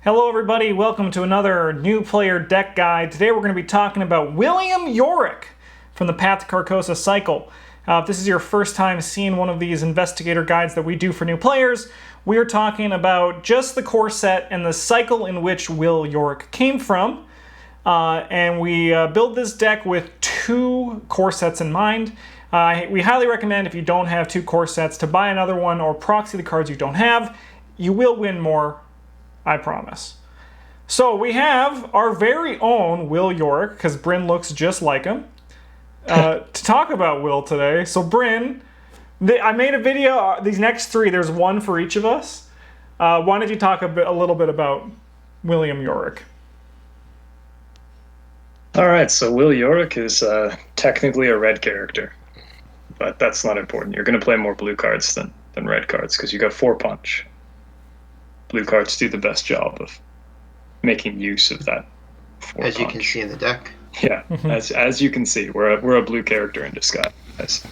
Hello everybody, welcome to another new player deck guide. Today we're going to be talking about William Yorick from the Path to Carcosa cycle. If this is your first time seeing one of these investigator guides that we do for new players, we are talking about just the core set and the cycle in which Will Yorick came from. And we build this deck with two core sets in mind. We highly recommend, if you don't have two core sets, to buy another one or proxy the cards you don't have. You will win more, I promise. So we have our very own Will Yorick, because Bryn looks just like him, to talk about Will today. So Bryn, I made a video, these next three, there's one for each of us. Why don't you talk a little bit about William Yorick? Alright, so Will Yorick is technically a red character, but that's not important. You're going to play more blue cards than red cards, because you got 4 punch. Blue cards do the best job of making use of that 4 as punch. You can see in the deck. Yeah, as you can see, we're a blue character in disguise.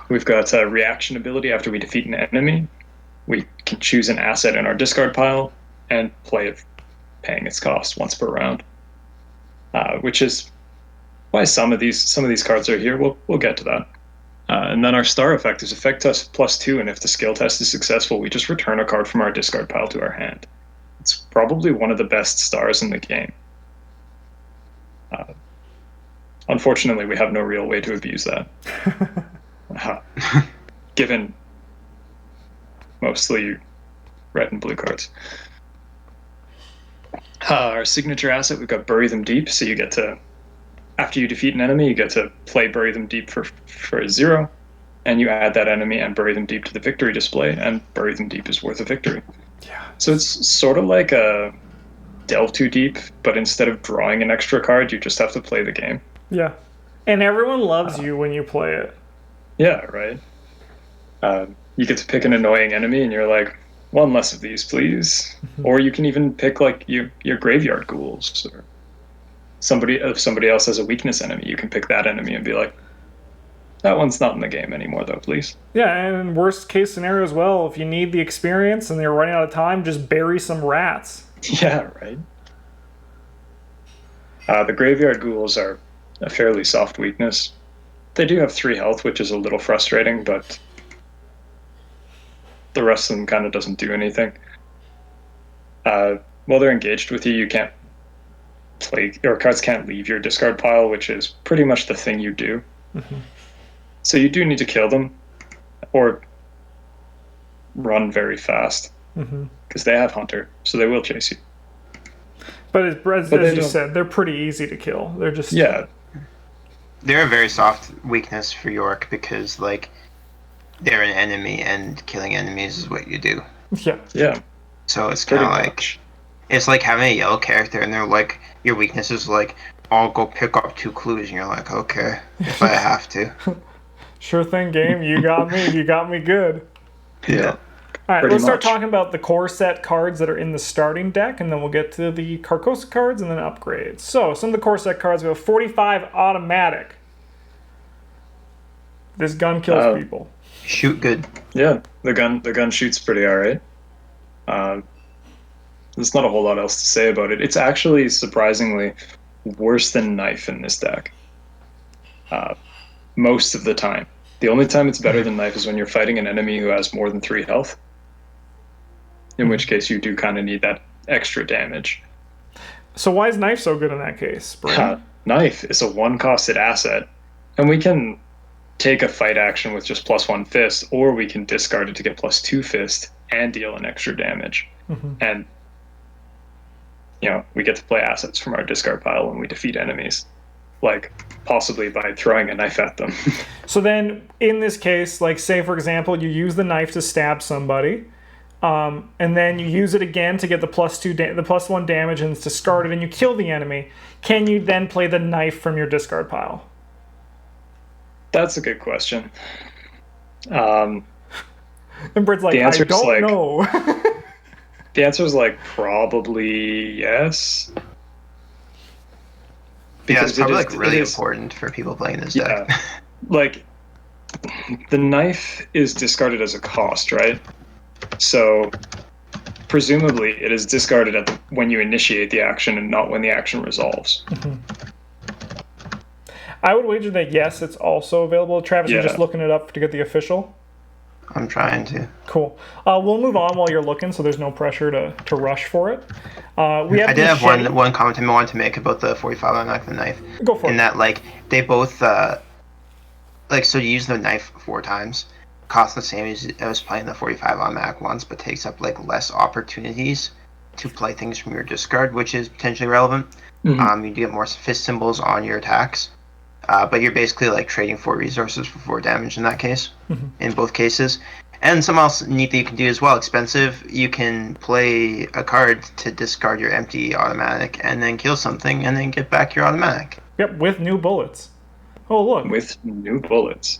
We've got a reaction ability after we defeat an enemy. We can choose an asset in our discard pile and play it, paying its cost once per round. Which is why some of these cards are here. We'll get to that. And then our star effect is effect test +2, and if the skill test is successful, we just return a card from our discard pile to our hand. It's probably one of the best stars in the game. Unfortunately, we have no real way to abuse that, given mostly red and blue cards. Our signature asset, we've got Bury Them Deep, so you get to, after you defeat an enemy, you get to play Bury Them Deep for a 0, and you add that enemy and Bury Them Deep to the victory display, and Bury Them Deep is worth a victory. Yeah. So it's sort of like a Delve Too Deep, but instead of drawing an extra card, you just have to play the game. Yeah. And everyone loves you when you play it. Yeah, right. You get to pick an annoying enemy, and you're like, 1 less of these, please. Or you can even pick like your graveyard ghouls, or if somebody else has a weakness enemy, you can pick that enemy and be like, that one's not in the game anymore though, please. Yeah, and in worst case scenario as well, if you need the experience and you're running out of time, just bury some rats. Yeah, right. The graveyard ghouls are a fairly soft weakness. They do have 3 health, which is a little frustrating, but the rest of them kind of doesn't do anything. While they're engaged with you, you can't play, your cards can't leave your discard pile, which is pretty much the thing you do. So you do need to kill them or run very fast, because they have Hunter, so they will chase you. But as you said, they're pretty easy to kill. They're just... Yeah. They're a very soft weakness for Yorick because, like, they're an enemy and killing enemies is what you do. Yeah. Yeah. So it's kind of like... It's like having a yellow character and they're like, your weakness is like, I'll go pick up 2 clues, and you're like, okay, if I have to. Sure thing, game. You got me. You got me good. Yeah. All right, let's start talking about the core set cards that are in the starting deck, and then we'll get to the Carcosa cards and then upgrades. So, some of the core set cards, we have 45 automatic. This gun kills people. Shoot good. Yeah, the gun shoots pretty alright. There's not a whole lot else to say about it. It's actually surprisingly worse than Knife in this deck. Most of the time. The only time it's better than Knife is when you're fighting an enemy who has more than 3 health. In which case you do kind of need that extra damage. So why is Knife so good in that case, Brian? Knife is a 1-costed asset, and we can take a fight action with just +1 fist, or we can discard it to get +2 fist and deal an extra damage. And we get to play assets from our discard pile when we defeat enemies, like possibly by throwing a knife at them. So then, in this case, like say for example, you use the knife to stab somebody, and then you use it again to get the +1 damage and it's discarded, and you kill the enemy. Can you then play the knife from your discard pile? That's a good question. And Britt's like, I don't know. The answer is like probably yes. Because it's probably like really important for people playing this deck. Like, the knife is discarded as a cost, right? So presumably it is discarded when you initiate the action and not when the action resolves. I would wager that yes, it's also available. Travis, you're just looking it up to get the official? I'm trying to. Cool. We'll move on while you're looking, so there's no pressure to rush for it. I did have one comment I wanted to make about the 45 automatic and the knife. Go for it. In that, like, they both, so you use the knife 4 times, costs the same as I was playing the 45 automatic once, but takes up, like, less opportunities to play things from your discard, which is potentially relevant. You do get more fist symbols on your attacks. But you're basically like trading 4 resources for 4 damage in that case, in both cases. And something else neat that you can do as well, expensive, you can play a card to discard your empty automatic and then kill something and then get back your automatic. Yep, with new bullets. Oh, look. With new bullets.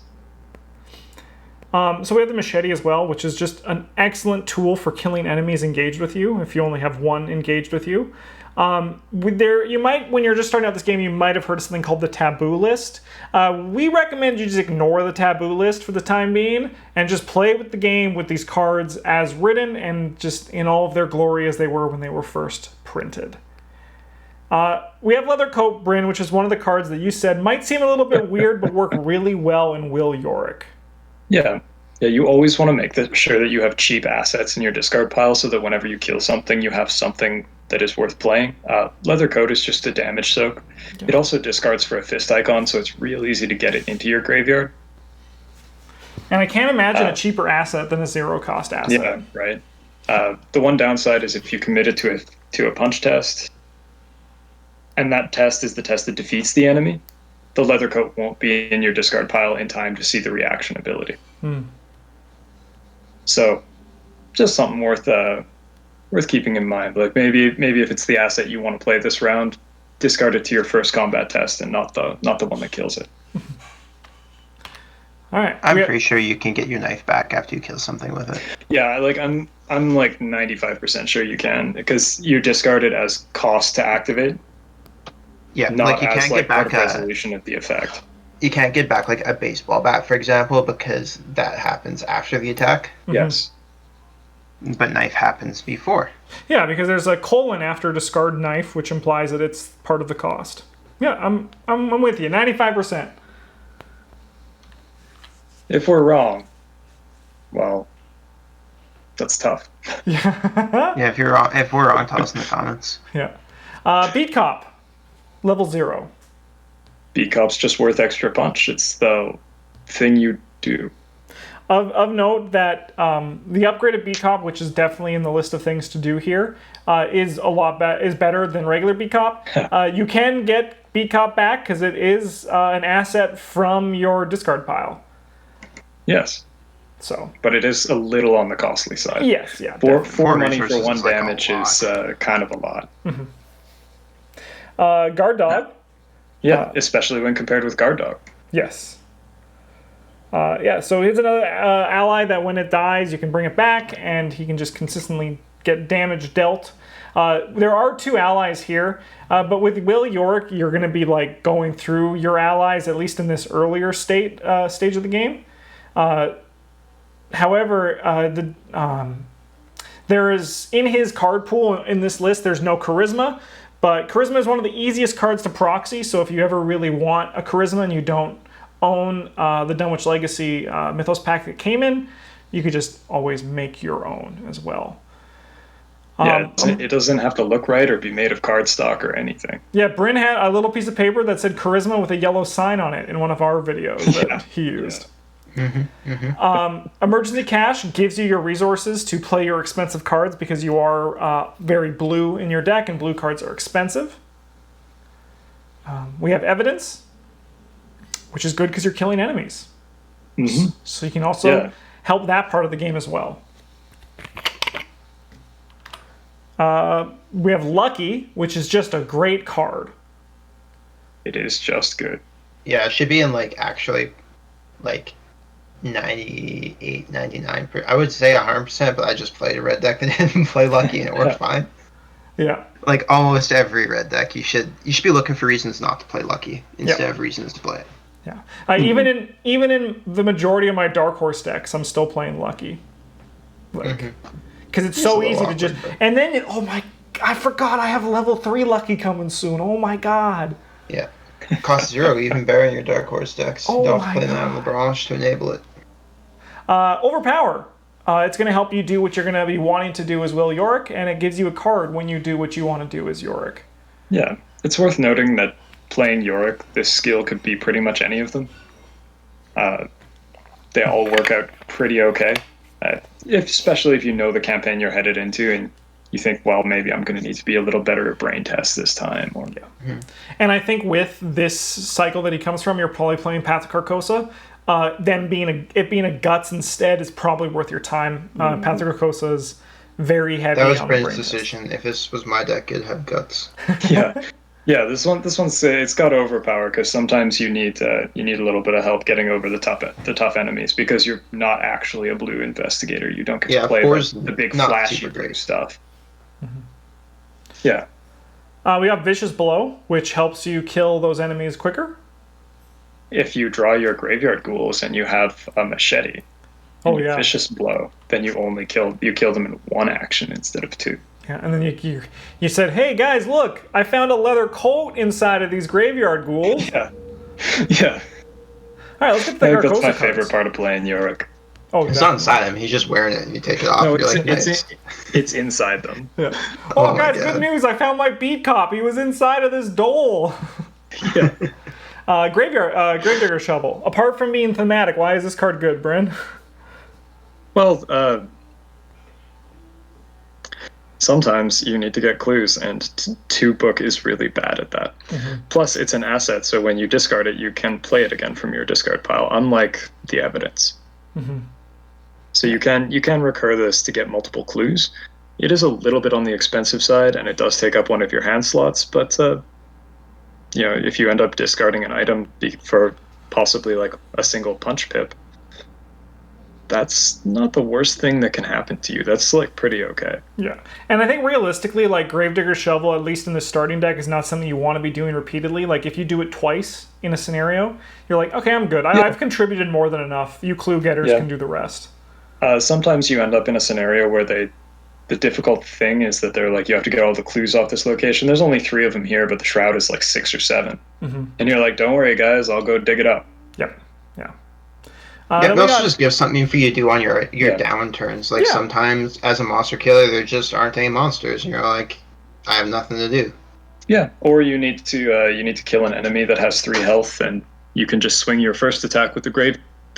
So we have the Machete as well, which is just an excellent tool for killing enemies engaged with you, if you only have one engaged with you. You might, when you're just starting out this game, you might have heard of something called the taboo list. We recommend you just ignore the taboo list for the time being and just play with the game with these cards as written and just in all of their glory as they were when they were first printed. We have Leather Coat Bryn, which is one of the cards that you said might seem a little bit weird but work really well in Will Yorick. Yeah, you always want to make sure that you have cheap assets in your discard pile so that whenever you kill something, you have something that is worth playing. Leather Coat is just a damage soak. Yeah. It also discards for a fist icon, so it's real easy to get it into your graveyard. And I can't imagine a cheaper asset than a 0-cost asset. Yeah, right. The one downside is if you commit it to a punch test, and that test is the test that defeats the enemy, the Leather Coat won't be in your discard pile in time to see the reaction ability. So, just something worth keeping in mind. Like maybe if it's the asset you want to play this round, discard it to your first combat test and not the one that kills it. All right. I'm pretty sure you can get your knife back after you kill something with it. Yeah, like I'm like 95% sure you can, because you discard it as cost to activate. Yeah, not like you as can't like get back part of resolution of the effect. You can't get back like a baseball bat, for example, because that happens after the attack. Yes. But knife happens before. Yeah, because there's a colon after discard knife, which implies that it's part of the cost. Yeah, I'm with you. 95%. If we're wrong, well, that's tough. Yeah, if we're wrong, tell us in the comments. Yeah. Beat Cop, level 0. Beat Cop's just worth extra punch. It's the thing you do. Of note that the upgraded Beat Cop, which is definitely in the list of things to do here, is better than regular Beat Cop. You can get Beat Cop back because it is an asset from your discard pile. Yes. So. But it is a little on the costly side. Yes, yeah. Four money for 1 damage is kind of a lot. Guard Dog. Yeah, especially when compared with Guard Dog. Yes. So here's another ally that when it dies, you can bring it back, and he can just consistently get damage dealt. There are 2 allies here, but with Will Yorick, you're going to be like going through your allies, at least in this earlier stage of the game. However, there is, in his card pool in this list, there's no Charisma, but Charisma is one of the easiest cards to proxy, so if you ever really want a Charisma and you don't own the Dunwich Legacy Mythos pack that came in, you could just always make your own as well. It doesn't have to look right or be made of cardstock or anything. Yeah, Bryn had a little piece of paper that said Charisma with a yellow sign on it in one of our videos that he used. Emergency Cash gives you your resources to play your expensive cards because you are very blue in your deck, and blue cards are expensive. We have Evidence, which is good because you're killing enemies. So you can also help that part of the game as well. We have Lucky, which is just a great card. It is just good. Yeah, it should be in actually 98, 99. I would say 100%, but I just played a red deck that didn't play Lucky, and it worked fine. Yeah. Like almost every red deck, you should be looking for reasons not to play Lucky instead of reasons to play it. Yeah. Even in the majority of my Dark Horse decks, I'm still playing Lucky. because it's It's a so little easy to awkward, just. but- And then, oh my, I forgot I have level 3 lucky coming soon. Oh my god. Yeah. Cost 0 to even bury in your Dark Horse decks. Oh You don't my have to play Nine God. LaBranche to enable it. Overpower. It's going to help you do what you're going to be wanting to do as Will Yorick, and it gives you a card when you do what you want to do as Yorick. Yeah, it's worth noting that playing Yorick, this skill could be pretty much any of them. They all work out pretty okay, especially if you know the campaign you're headed into and you think, well, maybe I'm going to need to be a little better at brain test this time. Or And I think with this cycle that he comes from, you're probably playing Path of Carcosa. Then it being a guts instead is probably worth your time. Path of Carcosa is very heavy. That was on the Brand's brain test. decision. If this was my deck, it'd have guts. yeah. This one's it's got overpower because sometimes you need a little bit of help getting over the tough enemies because you're not actually a blue investigator. You don't get to play the big not flashy super blue great. stuff. Yeah. We have Vicious Blow, which helps you kill those enemies quicker. If you draw your graveyard ghouls and you have a machete, and you Vicious Blow, then you kill them in one action instead of two. Yeah, and then you said, "Hey guys, look! I found a leather coat inside of these graveyard ghouls." Yeah. All right, let's get the I think Carcosa that's my cards. favorite part of playing Yorick. Oh, It's not inside him. He's just wearing it. And you take it off. No, and you're like, nice. it's inside them. Yeah. Oh Oh, my guys, God. good news! I found my beat cop. He was inside of this dole. Yeah. Gravedigger Shovel. Apart from being thematic, why is this card good, Bryn? Well, sometimes you need to get clues, and 2-book is really bad at that. Plus, it's an asset, so when you discard it, you can play it again from your discard pile, unlike the evidence. So you can recur this to get multiple clues. It is a little bit on the expensive side, and it does take up one of your hand slots, but if you end up discarding an item for possibly like a single punch pip, that's not the worst thing that can happen to you. That's like pretty okay. Yeah, and I think realistically, like Gravedigger Shovel, at least in the starting deck, is not something you want to be doing repeatedly. Like if you do it twice in a scenario, you're like, okay, I'm good. I've contributed more than enough. You clue getters can do the rest. Sometimes you end up in a scenario where the difficult thing is that they're like, you have to get all the clues off this location. There's only 3 of them here, but the shroud is like 6 or 7. And you're like, don't worry, guys, I'll go dig it up. Yep. Yeah. It also just gives something for you to do on your down turns. Like sometimes as a monster killer, there just aren't any monsters, and you're like, I have nothing to do. Yeah, or you need to kill an enemy that has 3 health, and you can just swing your first attack with the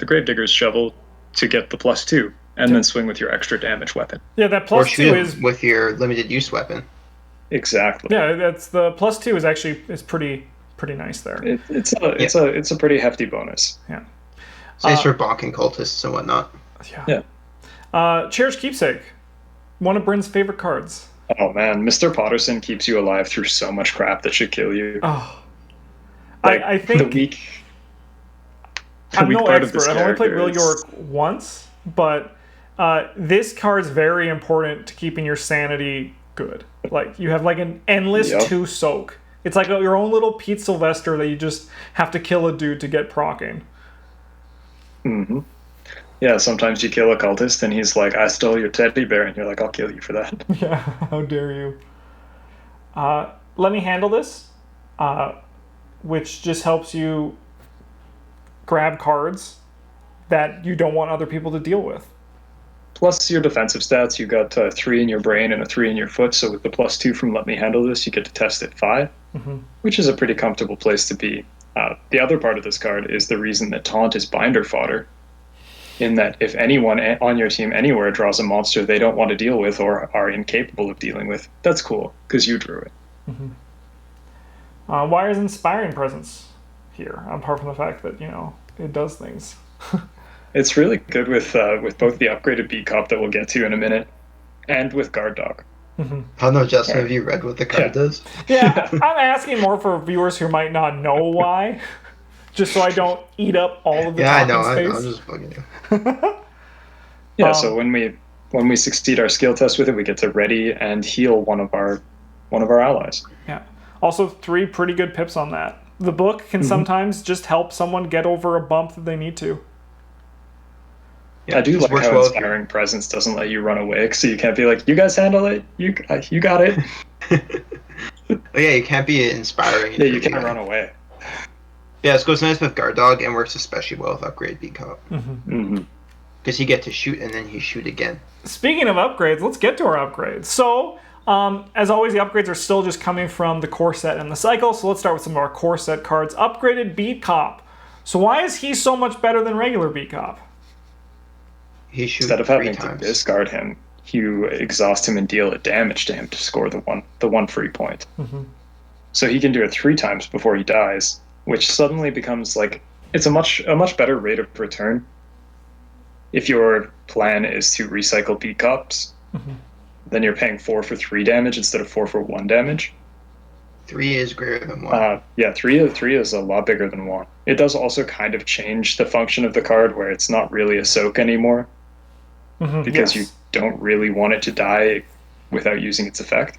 Gravedigger's Shovel to get the +2, and then swing with your extra damage weapon. Yeah, that Or +2 shoot is him with your limited use weapon. Exactly. Yeah, that's the +2 is actually pretty nice there. It's a pretty hefty bonus. Yeah. It's nice for bonking cultists and whatnot. Yeah. Cherished Keepsake. One of Bryn's favorite cards. Oh man, Mr. Potterson keeps you alive through so much crap that should kill you. Oh. Like, I think the weak I'm no part of this expert. I've only played character Will is- Yorick once, but this card's very important to keeping your sanity good. Like you have like an endless 2 soak. It's like your own little Pete Sylvester that you just have to kill a dude to get procking. Yeah, sometimes you kill a cultist and he's like, I stole your teddy bear, and you're like, I'll kill you for that. Yeah, how dare you? Let me handle this, which just helps you grab cards that you don't want other people to deal with. Plus your defensive stats, you got 3 in your brain and a 3 in your foot, so with the +2 from Let Me Handle This, you get to test at 5, which is a pretty comfortable place to be. The other part of this card is the reason that Taunt is binder fodder, in that if anyone on your team anywhere draws a monster they don't want to deal with or are incapable of dealing with, that's cool, because you drew it. Why is Inspiring Presence here, apart from the fact that, it does things? It's really good with both the upgraded beat cop that we'll get to in a minute, and with guard dog. I don't know, Justin, have you read what the card does? Yeah, I'm asking more for viewers who might not know why, just so I don't eat up all of the I talking know, space. I'm just bugging you. Yeah, so when we succeed our skill test with it, we get to ready and heal one of our allies. Yeah. Also, 3 pretty good pips on that. The book can sometimes just help someone get over a bump that they need to. Yeah, I do this like works how well if you're- Inspiring Presence doesn't let you run away, so you can't be like, you guys handle it, you got it. Oh yeah, you can't be inspiring. Yeah, you can't run away. Yeah, this goes nice with Guard Dog and works especially well with Upgrade B Cop. Mm-hmm. Because you get to shoot and then you shoot again. Speaking of upgrades, let's get to our upgrades. So, as always, the upgrades are still just coming from the core set and the cycle. So let's start with some of our core set cards. Upgraded Beat Cop. So why is he so much better than regular Beat Cop? He shoots Instead of 3 having times. to discard him, you exhaust him and deal a damage to him to score the one free point. So he can do it 3 times before he dies, which suddenly becomes like it's a much better rate of return. If your plan is to recycle beat cops, then you're paying 4 for 3 damage instead of 4 for 1 damage. 3 is greater than 1. Yeah, three is a lot bigger than 1. It does also kind of change the function of the card where it's not really a soak anymore. Because you don't really want it to die without using its effect.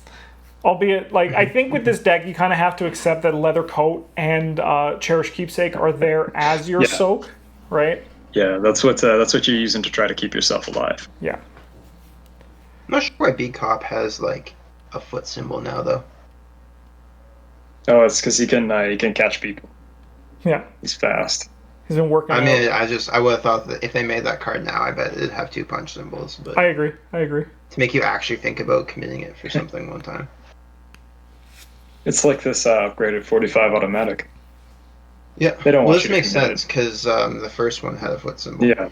Albeit, like, I think with this deck, you kind of have to accept that Leather Coat and Cherished Keepsake are there as your soak, right? Yeah, that's what you're using to try to keep yourself alive. Yeah. I'm not sure why B Cop has like a foot symbol now though. Oh, it's because he can catch people. Yeah. He's fast. He's been working I out. mean, I would have thought that if they made that card now, I bet it'd have 2 punch symbols. But I agree. to make you actually think about committing it for something one time. It's like this upgraded 45 automatic. Yeah. They don't well, want this you to makes commit sense because the first one had a foot symbol. Yeah.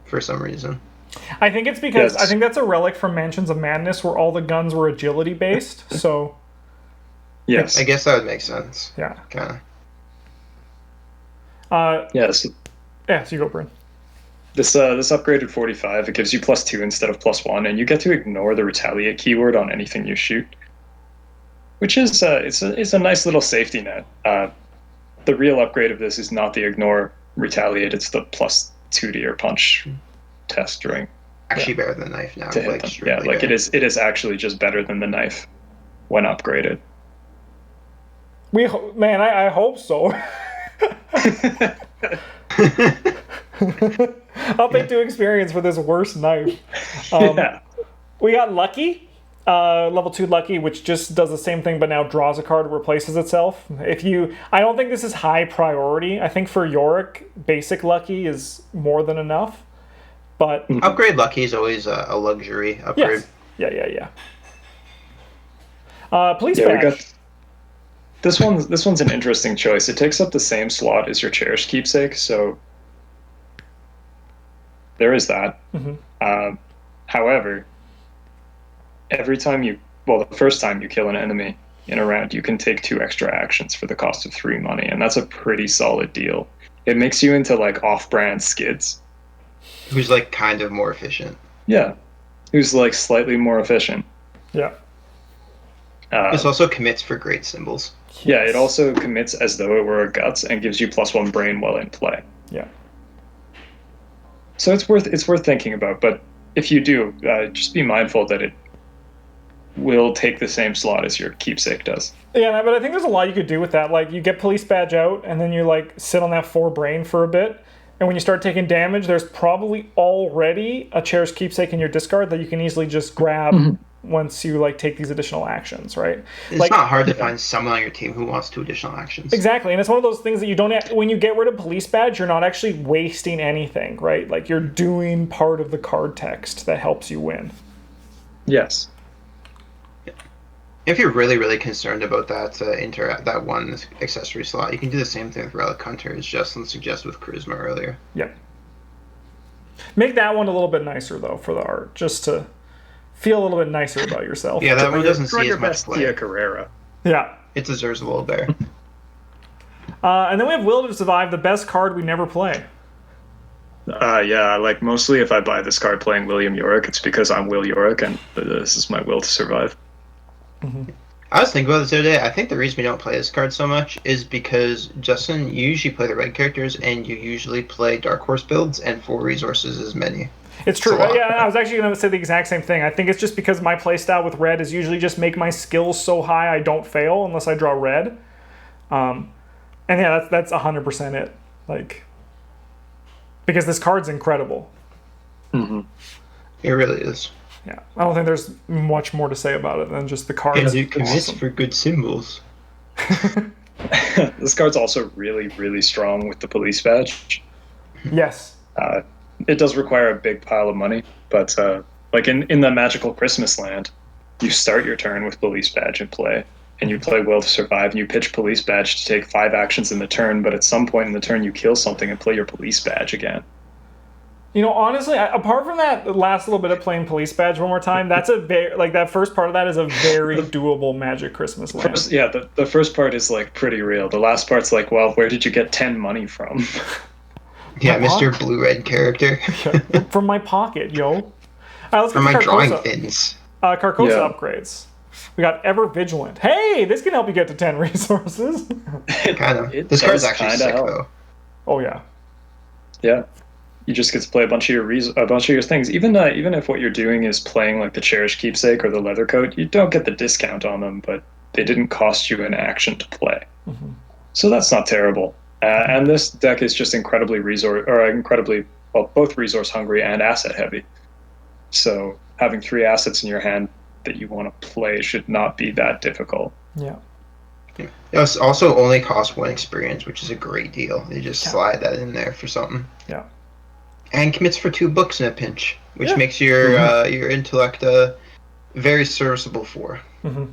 For some reason. I think it's because Yes. I think that's a relic from Mansions of Madness where all the guns were agility based. So Yes. I guess that would make sense. yeah. Kind of. Yes. Yeah. So you go, Bryn. This upgraded 45, it gives you +2 instead of +1, and you get to ignore the retaliate keyword on anything you shoot, which is it's a nice little safety net. The real upgrade of this is not the ignore retaliate; it's the +2 to your punch test ring Actually better than knife now. to hit Like, them. extremely Yeah, like better. it is actually just better than the knife when upgraded. I hope so. I'll pay 2 experience for this worst knife. Yeah. We got Lucky, level 2 Lucky, which just does the same thing but now draws a card, replaces itself. I don't think this is high priority. I think for Yorick, basic Lucky is more than enough. But Upgrade Lucky is always a luxury upgrade. yes. Police Yeah, we badge. got this one's an interesting choice. It takes up the same slot as your cherished keepsake, so there is that. However, the first time you kill an enemy in a round, you can take 2 extra actions for the cost of 3 money, and that's a pretty solid deal. It makes you into like off-brand skids. Who's like kind of more efficient. Yeah, who's like slightly more efficient. Yeah. This also commits for great symbols. Yeah, it also commits as though it were a guts and gives you +1 brain while in play. Yeah. So it's worth thinking about. But if you do, just be mindful that it will take the same slot as your keepsake does. Yeah, but I think there's a lot you could do with that. Like, you get police badge out, and then you like sit on that 4 brain for a bit. And when you start taking damage, there's probably already a cherished keepsake in your discard that you can easily just grab once you like take these additional actions, right? It's like, not hard to find someone on your team who wants 2 additional actions. Exactly, and it's one of those things that you don't. When you get rid of police badge, you're not actually wasting anything, right? Like, you're doing part of the card text that helps you win. Yes. If you're really, really concerned about that one accessory slot, you can do the same thing with Relic Hunter, as Justin suggested with Charisma earlier. Yep. Make that one a little bit nicer, though, for the art, just to feel a little bit nicer about yourself. Yeah, that one doesn't Try see your as much best, play. Tia Carrera. Yeah. It deserves a little bear. And then we have Will to Survive, the best card we never play. Yeah, like mostly if I buy this card playing William Yorick, it's because I'm Will Yorick and this is my will to survive. I was thinking about this the other day. I think the reason we don't play this card so much is because, Justin, you usually play the red characters and you usually play Dark Horse builds, and 4 resources is many. It's true. It's a lot. Yeah, I was actually going to say the exact same thing. I think it's just because my playstyle with red is usually just make my skills so high I don't fail unless I draw red. And yeah, that's 100% it. Like, because this card's incredible. Mm-hmm. It really is. Yeah, I don't think there's much more to say about it than just the card. And you can miss for good symbols. This card's also really, really strong with the police badge. Yes. It does require a big pile of money, but like in the magical Christmas land, you start your turn with police badge in play, and you play Will to Survive, and you pitch police badge to take 5 actions in the turn, but at some point in the turn you kill something and play your police badge again. You know, honestly, apart from that last little bit of playing police badge one more time, that's a very, like, that first part of that is a very doable Magic Christmas land. The first part is like pretty real. The last part's like, well, where did you get 10 money from? Yeah, Mr. Blue-Red character. From my pocket, yo. All right, let's From get my to drawing Carcosa. things. Carcosa upgrades. We got Ever Vigilant. Hey, this can help you get to 10 resources. Kind of. This card's actually sick, though. Oh, yeah. Yeah. You just get to play a bunch of your things. Even if what you're doing is playing like the Cherished Keepsake or the Leather Coat, you don't get the discount on them, but they didn't cost you an action to play. Mm-hmm. So that's not terrible. And this deck is just both resource hungry and asset heavy. So having 3 assets in your hand that you want to play should not be that difficult. Yeah. It also only costs 1 experience, which is a great deal. They just slide that in there for something. Yeah. And commits for 2 books in a pinch, which makes your intellect very serviceable for. Mm-hmm.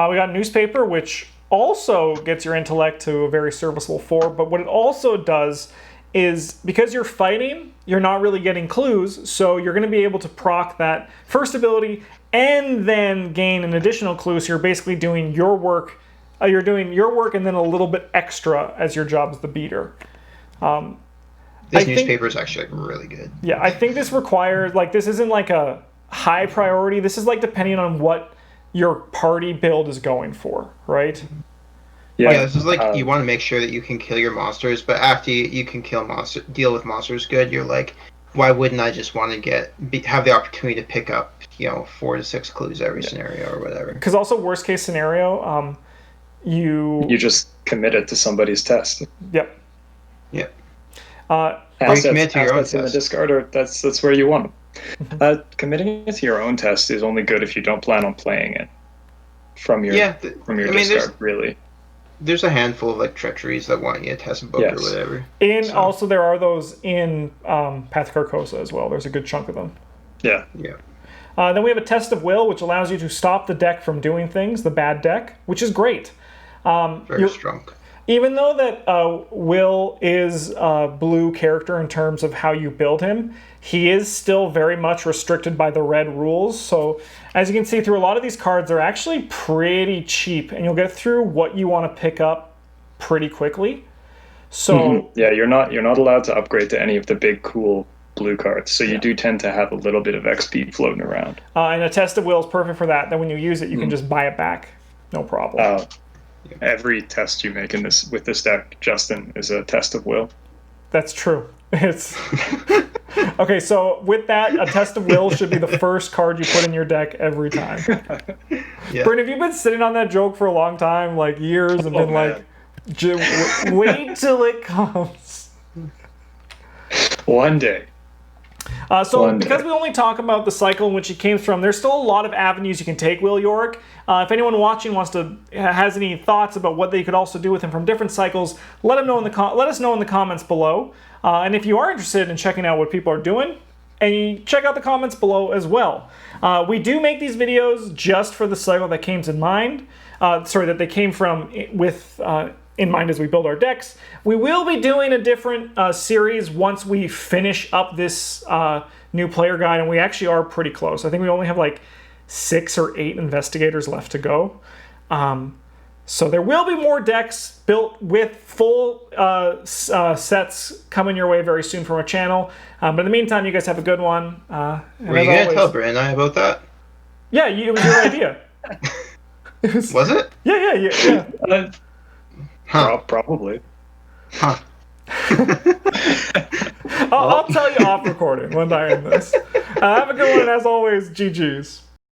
We got Newspaper, which also gets your intellect to a very serviceable 4, but what it also does is, because you're fighting, you're not really getting clues, so you're going to be able to proc that first ability and then gain an additional clue, so you're basically doing your work. You're doing your work and then a little bit extra as your job as the beater. This newspaper is actually like really good. Yeah, I think this requires, like, this isn't like a high priority. This is like depending on what your party build is going for, right? Yeah, this is like you want to make sure that you can kill your monsters, but after you can deal with monsters good, you're like, why wouldn't I just want to have the opportunity to pick up 4 to 6 clues every scenario or whatever? Because also worst case scenario, you just commit it to somebody's test. Yep. Yep. Assets in the discard, or that's where you want them. Committing it to your own test is only good if you don't plan on playing it from your discard. Really, there's a handful of like treacheries that want you to test a book or whatever. And also there are those in Path to Carcosa as well. There's a good chunk of them. Yeah. Then we have a Test of Will, which allows you to stop the deck from doing things, the bad deck, which is great. Very strong. Even though that Will is a blue character in terms of how you build him, he is still very much restricted by the red rules. So as you can see through a lot of these cards, they're actually pretty cheap, and you'll get through what you want to pick up pretty quickly. So you're not allowed to upgrade to any of the big cool blue cards, so you do tend to have a little bit of XP floating around. And a Test of Will is perfect for that. Then when you use it, you can just buy it back, no problem. Every test you make with this deck, Justin, is a Test of Will. That's true. It's okay. So with that, a Test of Will should be the first card you put in your deck every time. Bryn, have you been sitting on that joke for a long time, like years, and been like, wait till it comes? One day. Because we only talk about the cycle in which he came from, there's still a lot of avenues you can take Will Yorick. If anyone watching has any thoughts about what they could also do with him from different cycles, let us know in the comments below. And if you are interested in checking out what people are doing, and you check out the comments below as well. We do make these videos just for the cycle that came in mind. That they came from with in mind as we build our decks. We will be doing a different series once we finish up this new player guide, and we actually are pretty close. I think we only have like 6 or 8 investigators left to go. So there will be more decks built with full sets coming your way very soon from our channel. But in the meantime, you guys have a good one. Were you going to tell Bryn and I about that? Yeah, it was your idea. Was it? Yeah. Probably. Huh. I'll tell you off recording when I end this. Have a good one, and as always, GG's.